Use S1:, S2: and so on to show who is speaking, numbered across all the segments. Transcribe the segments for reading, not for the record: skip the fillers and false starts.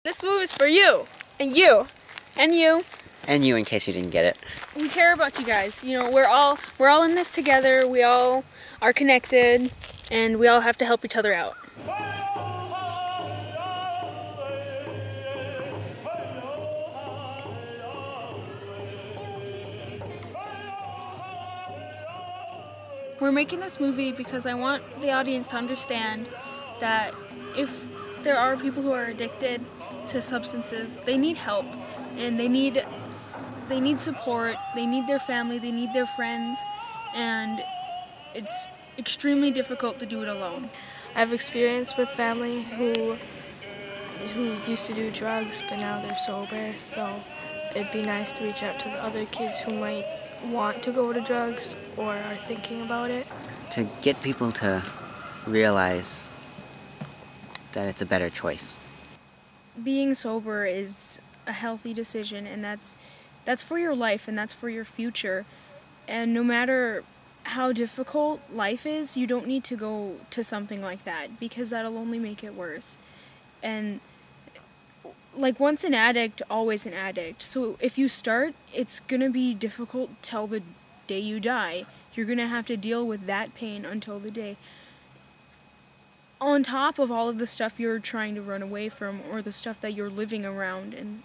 S1: This move is for you, and you, and you.
S2: And you, in case you didn't get it.
S1: We care about you guys. You know, we're all in this together. We all are connected, and we all have to help each other out. We're making this movie because I want the audience to understand that if there are people who are addicted to substances, they need help, and they need support, they need their family, they need their friends, and it's extremely difficult to do it alone.
S3: I've experienced with family who used to do drugs, but now they're sober, so it'd be nice to reach out to the other kids who might want to go to drugs or are thinking about it.
S2: To get people to realize that it's a better choice.
S1: Being sober is a healthy decision, and that's for your life, and that's for your future. And no matter how difficult life is, you don't need to go to something like that, because that'll only make it worse. And like, once an addict, always an addict. So if you start, it's gonna be difficult till the day you die. You're gonna have to deal with that pain until the day. On top of all of the stuff you're trying to run away from, or the stuff that you're living around, and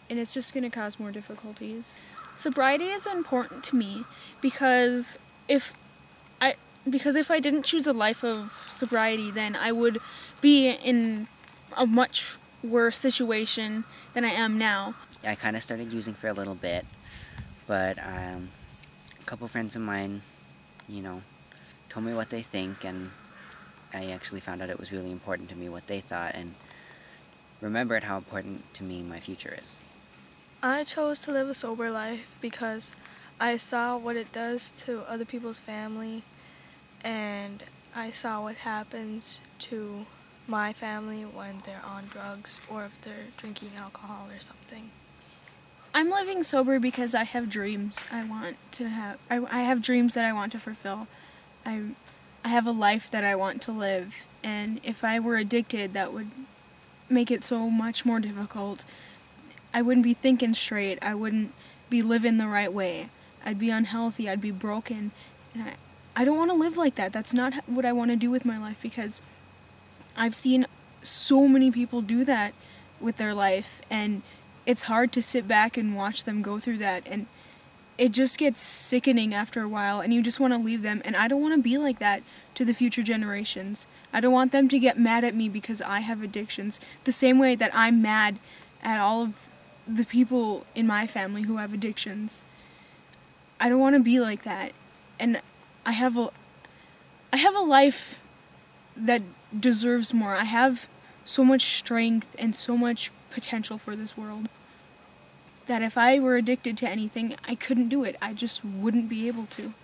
S1: it's just gonna cause more difficulties. Sobriety is important to me because if I didn't choose a life of sobriety, then I would be in a much worse situation than I am now.
S2: I kind of started using for a little bit, but a couple friends of mine, told me what they think, and I actually found out it was really important to me what they thought, and remembered how important to me my future is.
S3: I chose to live a sober life because I saw what it does to other people's family, and I saw what happens to my family when they're on drugs or if they're drinking alcohol or something.
S1: I'm living sober because I have dreams I want to have. I have dreams that I want to fulfill. I have a life that I want to live, and if I were addicted, that would make it so much more difficult. I wouldn't be thinking straight. I wouldn't be living the right way. I'd be unhealthy. I'd be broken. And I don't want to live like that. That's not what I want to do with my life, because I've seen so many people do that with their life, and it's hard to sit back and watch them go through that, and it just gets sickening after a while, and you just want to leave them, and I don't want to be like that to the future generations. I don't want them to get mad at me because I have addictions, the same way that I'm mad at all of the people in my family who have addictions. I don't want to be like that, and I have a life that deserves more. I have so much strength and so much potential for this world that if I were addicted to anything, I couldn't do it. I just wouldn't be able to.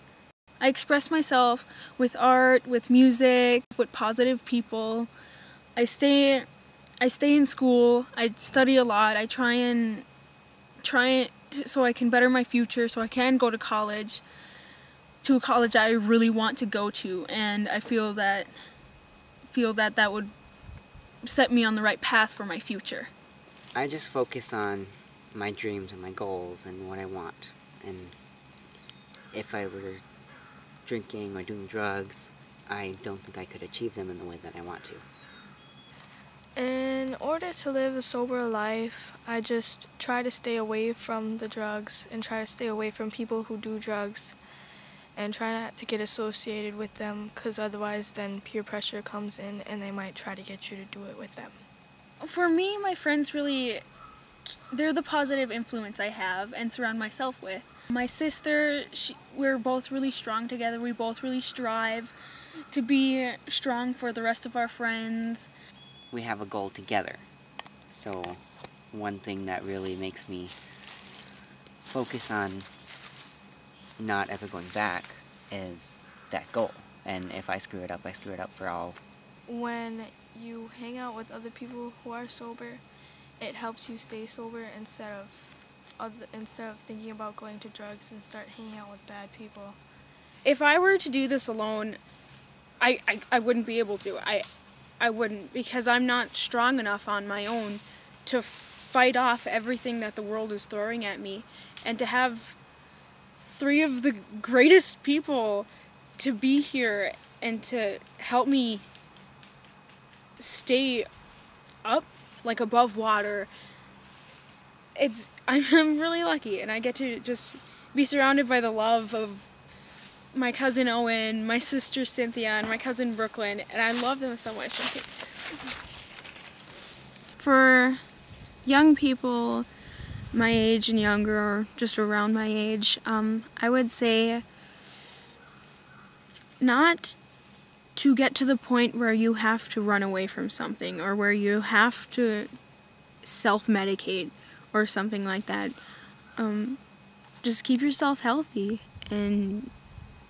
S1: I express myself with art, with music, with positive people. I stay in school. I study a lot. I try so I can better my future, so I can go to college, to a college I really want to go to, and I feel that would set me on the right path for my future.
S2: I just focus on my dreams and my goals and what I want. And if I were drinking or doing drugs, I don't think I could achieve them in the way that I want to.
S3: In order to live a sober life, I just try to stay away from the drugs and try to stay away from people who do drugs, and try not to get associated with them, because otherwise then peer pressure comes in and they might try to get you to do it with them.
S1: For me, my friends they're the positive influence I have and surround myself with. My sister, we're both really strong together. We both really strive to be strong for the rest of our friends.
S2: We have a goal together. So one thing that really makes me focus on not ever going back is that goal. And if I screw it up, I screw it up for all.
S3: When you hang out with other people who are sober, it helps you stay sober instead of thinking about going to drugs and start hanging out with bad people.
S1: If I were to do this alone, I wouldn't be able to. I wouldn't, because I'm not strong enough on my own to fight off everything that the world is throwing at me, and to have 3 of the greatest people to be here and to help me stay up, like above water. I'm really lucky, and I get to just be surrounded by the love of my cousin Owen, my sister Cynthia, and my cousin Brooklyn, and I love them so much. For young people my age and younger, or just around my age, I would say not to get to the point where you have to run away from something, or where you have to self-medicate or something like that. Just keep yourself healthy, and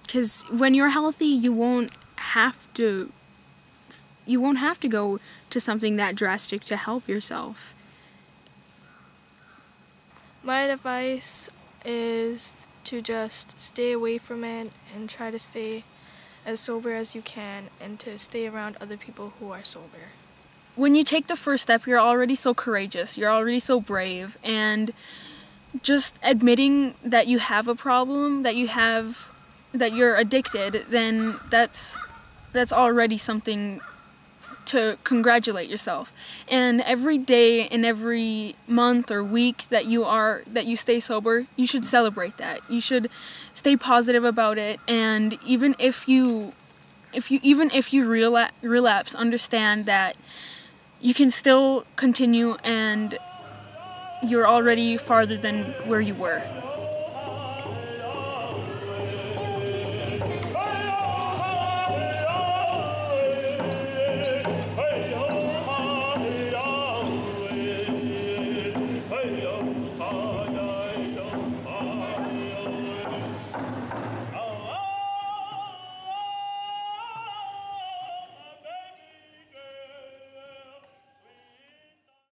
S1: because when you're healthy, you won't have to go to something that drastic to help yourself.
S3: My advice is to just stay away from it and try to stay as sober as you can, and to stay around other people who are sober.
S1: When you take the first step, you're already so courageous, you're already so brave, and just admitting that you have a problem, that you're addicted, then that's already something to congratulate yourself. And every day and every month or week that you stay sober, you should celebrate that. You should stay positive about it, and even if you relapse, understand that you can still continue, and you're already farther than where you were.